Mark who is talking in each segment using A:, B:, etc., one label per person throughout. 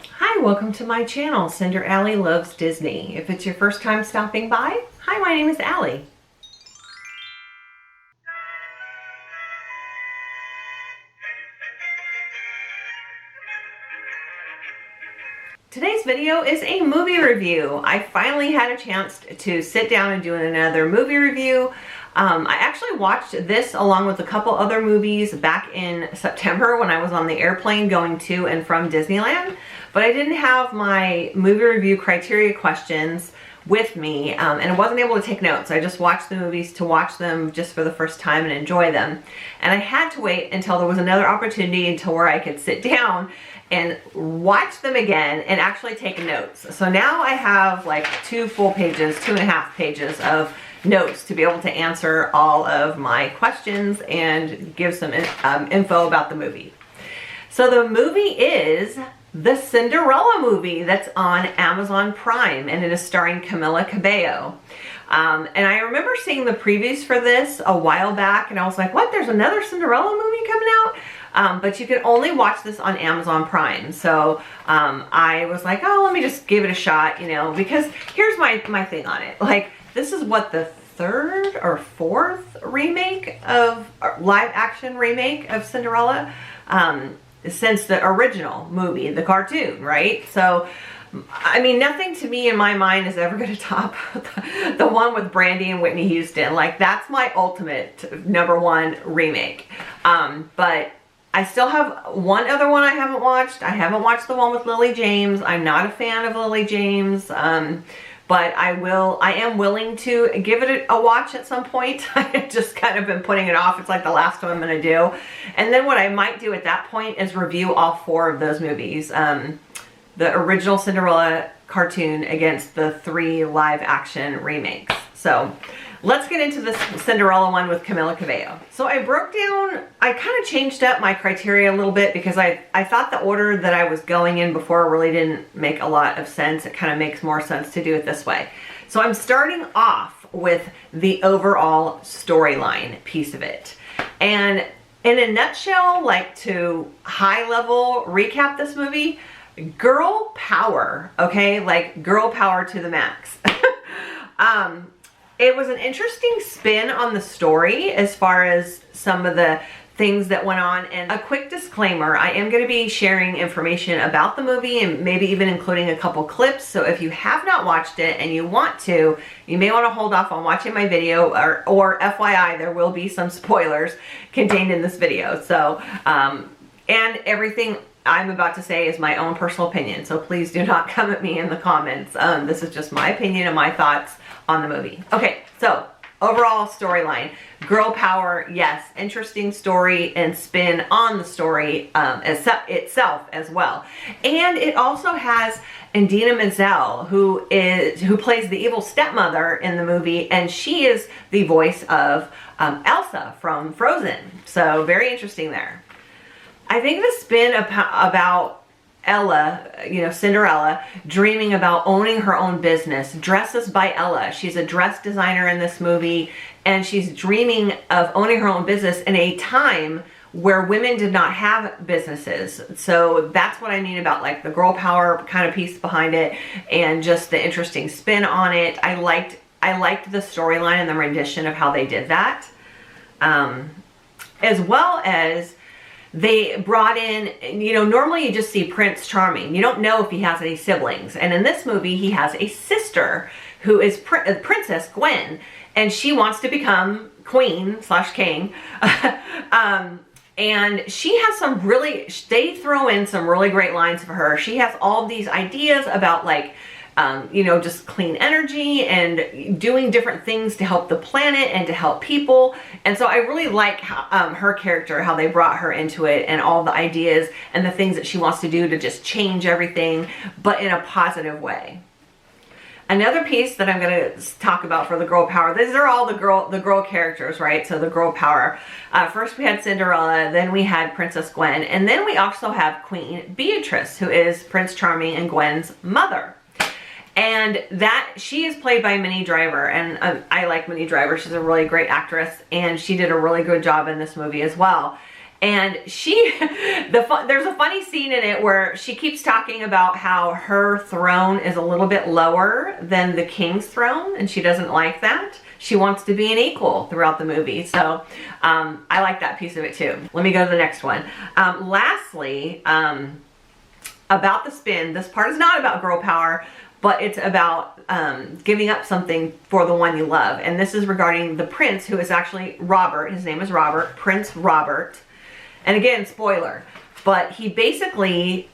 A: Hi, welcome to my channel, Cinder Allie Loves Disney. If it's your first time stopping by, hi, my name is Allie. Today's video is a movie review. I finally had a chance to sit down and do another movie review. I actually watched this along with a couple other movies back in September when I was on the airplane going to and from Disneyland, but I didn't have my movie review criteria questions with me and I wasn't able to take notes. I just watched the movies to watch them just for the first time and enjoy them. And I had to wait until there was another opportunity until where I could sit down and watch them again and actually take notes. So now I have like 2 full pages, 2.5 pages of notes to be able to answer all of my questions and give some info about the movie. So the movie is the Cinderella movie that's on Amazon Prime, and it is starring Camila Cabello. And I remember seeing the previews for this a while back, and I was like, what, there's another Cinderella movie coming out? But you can only watch this on Amazon Prime. So I was like, oh, let me just give it a shot, you know, because here's my thing on it. Like, this is what, the 3rd or 4th remake of, live action remake of Cinderella since the original movie, the cartoon, right? So, I mean, nothing to me in my mind is ever going to top the one with Brandy and Whitney Houston. Like, that's my ultimate #1 remake. But I still have one other one I haven't watched. I haven't watched the one with Lily James. I'm not a fan of Lily James. But I am willing to give it a watch at some point. I've just kind of been putting it off. It's like the last one I'm going to do. And then what I might do at that point is review all 4 of those movies. The original Cinderella cartoon against the 3 live action remakes. So let's get into this Cinderella one with Camila Cabello. So I kind of changed up my criteria a little bit because I thought the order that I was going in before really didn't make a lot of sense. It kind of makes more sense to do it this way. So I'm starting off with the overall storyline piece of it. And in a nutshell, like to high level recap this movie, girl power, okay? Like girl power to the max. It was an interesting spin on the story as far as some of the things that went on. And a quick disclaimer, I am going to be sharing information about the movie and maybe even including a couple clips. So if you have not watched it and you want to, you may want to hold off on watching my video, or FYI, there will be some spoilers contained in this video. So, and everything I'm about to say is my own personal opinion. So please do not come at me in the comments. This is just my opinion and my thoughts on the movie. Okay, so overall storyline, girl power, yes, interesting story and spin on the story itself as well. And it also has Idina Menzel, who plays the evil stepmother in the movie, and she is the voice of Elsa from Frozen. So very interesting there. I think the spin about Ella, you know, Cinderella, dreaming about owning her own business, Dresses by Ella. She's a dress designer in this movie, and she's dreaming of owning her own business in a time where women did not have businesses. So that's what I mean about like the girl power kind of piece behind it and just the interesting spin on it. I liked the storyline and the rendition of how they did that. As well as they brought in, you know, normally you just see Prince Charming. You don't know if he has any siblings. And in this movie, he has a sister who is Princess Gwen, and she wants to become queen/king. And she has they throw in some really great lines for her. She has all these ideas about like, you know, just clean energy and doing different things to help the planet and to help people. And so I really like how, her character, how they brought her into it and all the ideas and the things that she wants to do to just change everything, but in a positive way. Another piece that I'm going to talk about for the girl power, these are all the girl characters, right? So the girl power. First we had Cinderella, then we had Princess Gwen, and then we also have Queen Beatrice, who is Prince Charming and Gwen's mother. And she is played by Minnie Driver, and I like Minnie Driver. She's a really great actress, and she did a really good job in this movie as well. And there's a funny scene in it where she keeps talking about how her throne is a little bit lower than the king's throne, and she doesn't like that. She wants to be an equal throughout the movie. So I like that piece of it too. Let me go to the next one. Lastly, about the spin, this part is not about girl power, but it's about giving up something for the one you love. And this is regarding the prince, who is actually Robert. His name is Robert, Prince Robert. And again, spoiler, but he basically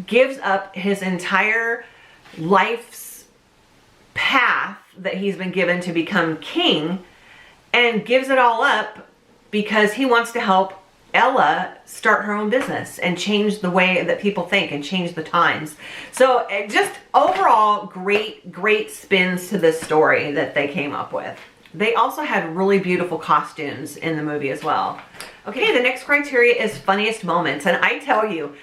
A: gives up his entire life's path that he's been given to become king, and gives it all up because he wants to help Ella start her own business and change the way that people think and change the times. So just overall great spins to this story that they came up with. They also had really beautiful costumes in the movie as well. Okay, the next criteria is funniest moments. And I tell you,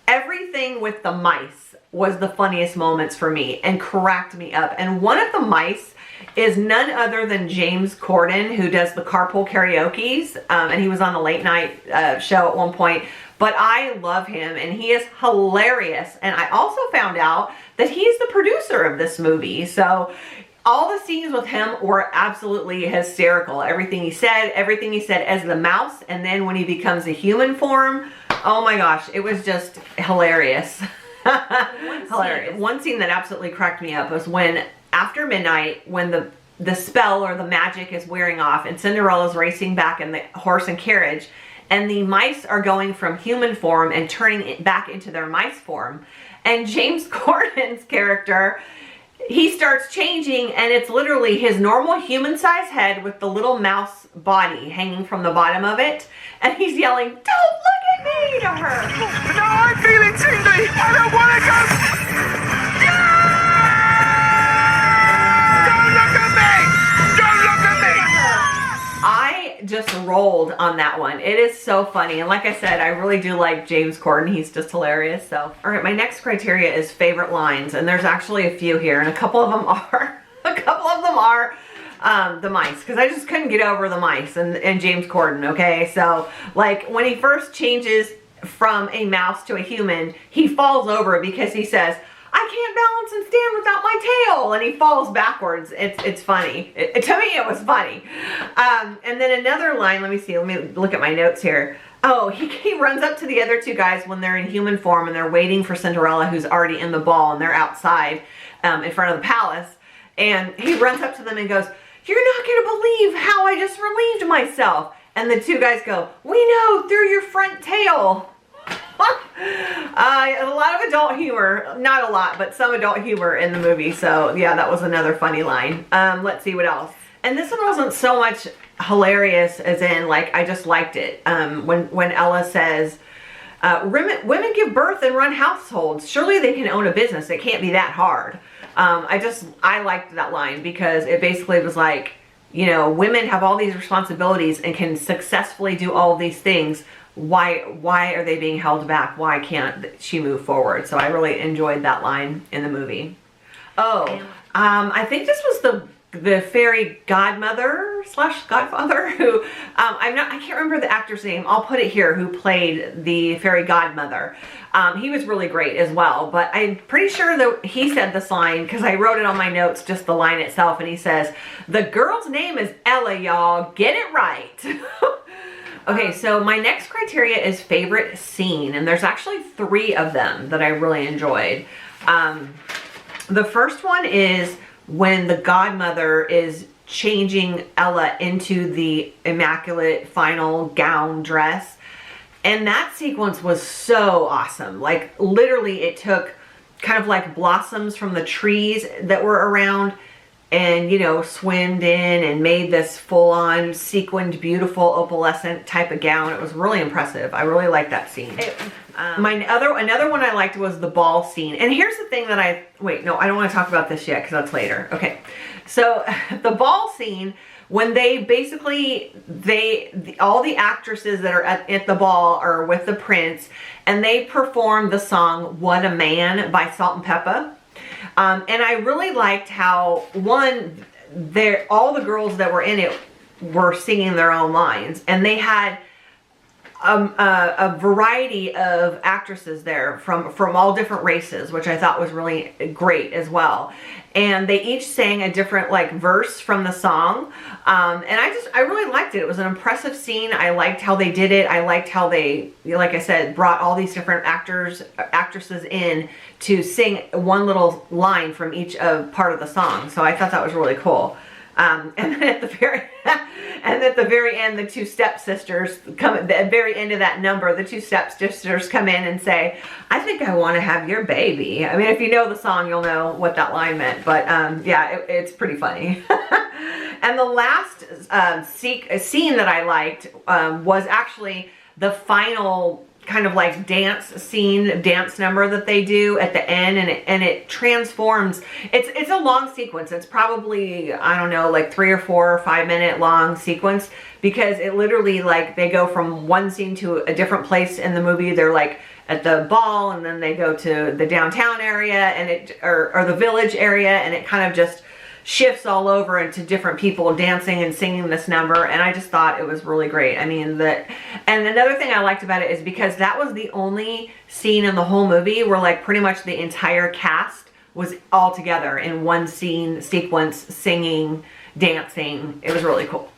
A: everything with the mice was the funniest moments for me and cracked me up. And one of the mice is none other than James Corden, who does the carpool karaoke's, and he was on the late night show at one point. But I love him, and he is hilarious. And I also found out that he's the producer of this movie. So all the scenes with him were absolutely hysterical. Everything he said as the mouse, and then when he becomes a human form, oh my gosh, it was just hilarious. Hilarious. One scene that absolutely cracked me up was when, after midnight, when the spell or the magic is wearing off and Cinderella's racing back in the horse and carriage, and the mice are going from human form and turning it back into their mice form. And James Corden's character, he starts changing, and it's literally his normal human-sized head with the little mouse body hanging from the bottom of it. And he's yelling, "Don't look at me!" to her.
B: No, I'm feeling tingly. I don't want to go. Don't look at me! Don't look at me!
A: I just rolled on that one. It is so funny. And like I said, I really do like James Corden. He's just hilarious. So, all right, my next criteria is favorite lines. And there's actually a few here. And a couple of them are, the mice. Because I just couldn't get over the mice and James Corden, okay? So, like, when he first changes from a mouse to a human, he falls over because he says, "I can't balance and stand without my tail," and he falls backwards. It's funny. To me, it was funny. And then another line, let me look at my notes here. Oh, he runs up to the other two guys when they're in human form and they're waiting for Cinderella, who's already in the ball, and they're outside in front of the palace. And he runs up to them and goes, "You're not going to believe how I just relieved myself." And the two guys go, "We know, through your front tail." A lot of adult humor, not a lot, but some adult humor in the movie. So yeah, that was another funny line. Let's see what else. And this one wasn't so much hilarious as in, like, I just liked it. When Ella says, women give birth and run households. Surely they can own a business. It can't be that hard. I liked that line because it basically was like, you know, women have all these responsibilities and can successfully do all of these things. Why are they being held back? Why can't she move forward? So I really enjoyed that line in the movie. Oh, I think this was the fairy godmother / godfather who, I can't remember the actor's name. I'll put it here, who played the fairy godmother. He was really great as well, but I'm pretty sure that he said this line, because I wrote it on my notes, just the line itself, and he says, "The girl's name is Ella, y'all. Get it right." Okay, so my next criteria is favorite scene, and there's actually 3 of them that I really enjoyed. The first one is when the godmother is changing Ella into the immaculate final gown dress, and that sequence was so awesome. Like, literally, it took kind of like blossoms from the trees that were around and, you know, swimmed in and made this full-on sequined, beautiful, opalescent type of gown. It was really impressive. I really liked that scene. Another one I liked was the ball scene. And here's the thing that I don't want to talk about this yet because that's later. Okay, so the ball scene, when they basically, all the actresses that are at the ball are with the prince, and they perform the song "What a Man" by Salt and Pepper. And I really liked how, all the girls that were in it were singing their own lines, and they had a variety of actresses there from all different races, which I thought was really great as well. And they each sang a different like verse from the song. And I really liked it. It was an impressive scene. I liked how they did it. I liked how they, like I said, brought all these different actresses in to sing one little line from each part of the song. So I thought that was really cool. And then at the very end, the two stepsisters come at the very end of that number. The two stepsisters come in and say, "I think I want to have your baby." I mean, if you know the song, you'll know what that line meant. But yeah, it's pretty funny. And the last scene that I liked was actually the final kind of like dance number that they do at the end, and it transforms. It's a long sequence. It's probably, I don't know, like 3 or 4 or 5 minute long sequence, because it literally, like, they go from one scene to a different place in the movie. They're like at the ball, and then they go to the downtown area, and or the village area, and it kind of just shifts all over into different people dancing and singing this number. And I just thought it was really great. I mean, and another thing I liked about it is because that was the only scene in the whole movie where like pretty much the entire cast was all together in one scene sequence, singing, dancing. It was really cool.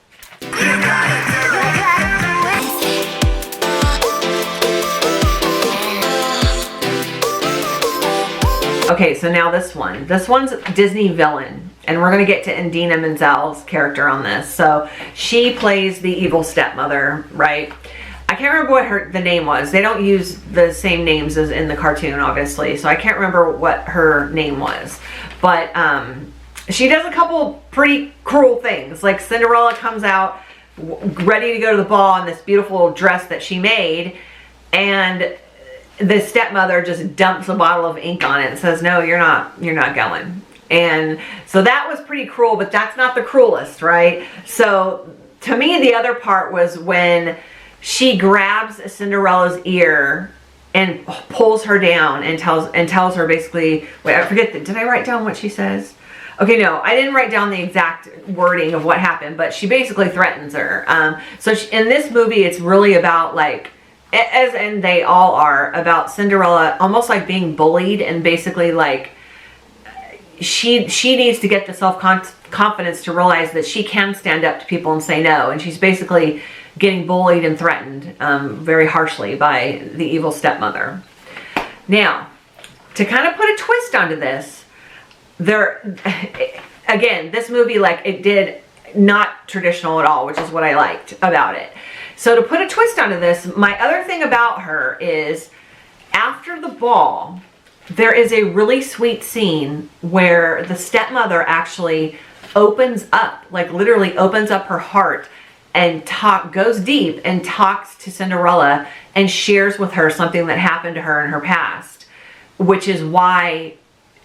A: Okay, so now this one's Disney villain, and we're gonna get to Idina Menzel's character on this. So she plays the evil stepmother, right? I can't remember what the name was. They don't use the same names as in the cartoon, obviously, so I can't remember what her name was. But she does a couple pretty cruel things. Like Cinderella comes out ready to go to the ball in this beautiful dress that she made, and the stepmother just dumps a bottle of ink on it and says, "No, you're not going." And so that was pretty cruel, but that's not the cruelest, right? So to me, the other part was when she grabs Cinderella's ear and pulls her down and tells her basically, wait, I forget, did I write down what she says? Okay, no, I didn't write down the exact wording of what happened, but she basically threatens her. So in this movie, it's really about, like, and they all are, about Cinderella almost like being bullied, and basically like she needs to get the self-confidence to realize that she can stand up to people and say no, and she's basically getting bullied and threatened very harshly by the evil stepmother. Now, to kind of put a twist onto this, again, this movie, like, it did not traditional at all, which is what I liked about it. So to put a twist onto this, my other thing about her is after the ball, there is a really sweet scene where the stepmother actually opens up, like literally opens up her heart and goes deep and talks to Cinderella and shares with her something that happened to her in her past, which is why,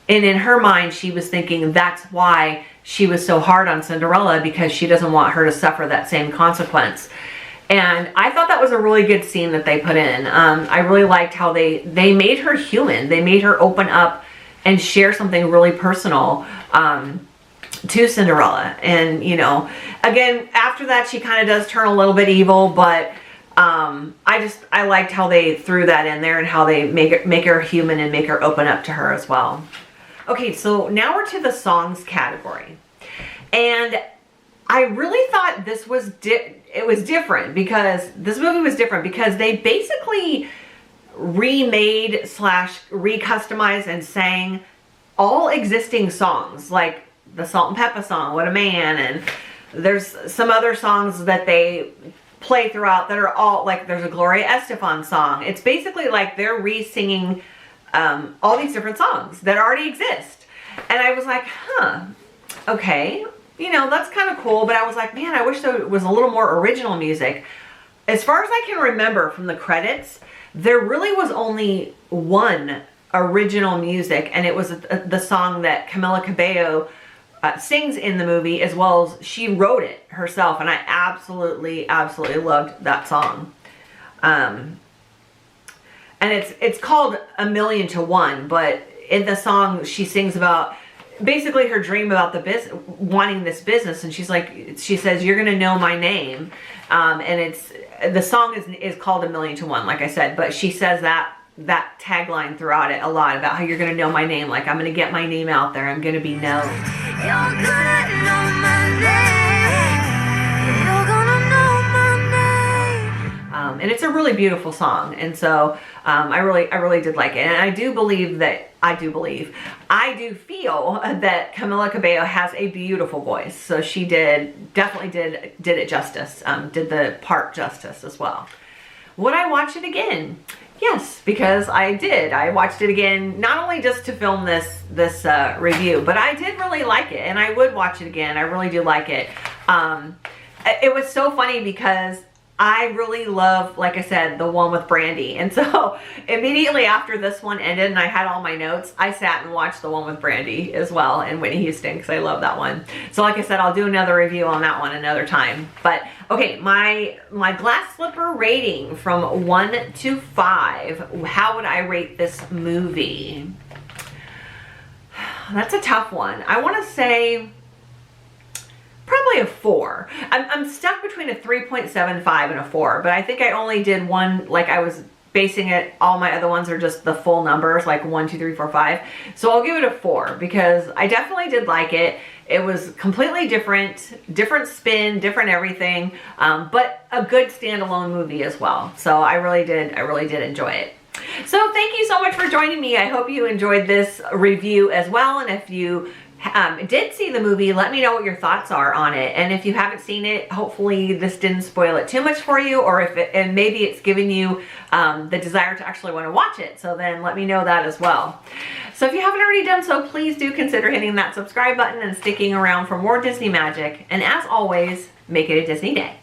A: and in her mind, she was thinking that's why she was so hard on Cinderella, because she doesn't want her to suffer that same consequence. And I thought that was a really good scene that they put in. I really liked how they made her human. They made her open up and share something really personal to Cinderella. And, you know, again, after that, she kind of does turn a little bit evil, but I liked how they threw that in there and how they make her human and make her open up to her as well. Okay, so now we're to the songs category. And I really thought this was different, because this movie was different because they basically remade / recustomized and sang all existing songs, like the Salt and Pepper song, What a Man, and there's some other songs that they play throughout that are all, like, there's a Gloria Estefan song. It's basically like they're re-singing all these different songs that already exist. And I was like, huh, okay. You know, that's kind of cool, but I was like, man, I wish there was a little more original music. As far as I can remember from the credits, there really was only one original music, and it was the song that Camila Cabello sings in the movie, as well as she wrote it herself, and I absolutely loved that song. And it's called A Million to One, but in the song she sings about basically her dream about the business, wanting this business, and she says, "You're gonna know my name," and the song is called $1,000,000 to 1, like I said, but she says that tagline throughout it a lot about how you're gonna know my name, like I'm gonna get my name out there, I'm gonna be known. You're gonna know my name. You're gonna know my name. And it's a really beautiful song, and so I really did like it, and I do feel that Camila Cabello has a beautiful voice, so she definitely did it justice, did the part justice as well. Would I watch it again? Yes, because I did. I watched it again, not only just to film this review, but I did really like it, and I would watch it again. I really do like it. It was so funny because I really love, like I said, the one with Brandy. And so immediately after this one ended and I had all my notes, I sat and watched the one with Brandy as well, and Whitney Houston, because I love that one. So like I said, I'll do another review on that one another time. But okay, my glass slipper rating from 1 to 5, how would I rate this movie? That's a tough one. I want to say probably a 4. I'm stuck between a 3.75 and a 4, but I think I only did one, like I was basing it, all my other ones are just the full numbers, like 1, 2, 3, 4, 5. So I'll give it a 4 because I definitely did like it. It was completely different spin, different everything, but a good standalone movie as well. So I really did enjoy it. So thank you so much for joining me. I hope you enjoyed this review as well, and if you did see the movie, let me know what your thoughts are on it. And if you haven't seen it, hopefully this didn't spoil it too much for you, or and maybe it's given you the desire to actually want to watch it. So then let me know that as well. So if you haven't already done so, please do consider hitting that subscribe button and sticking around for more Disney magic. And as always, make it a Disney day.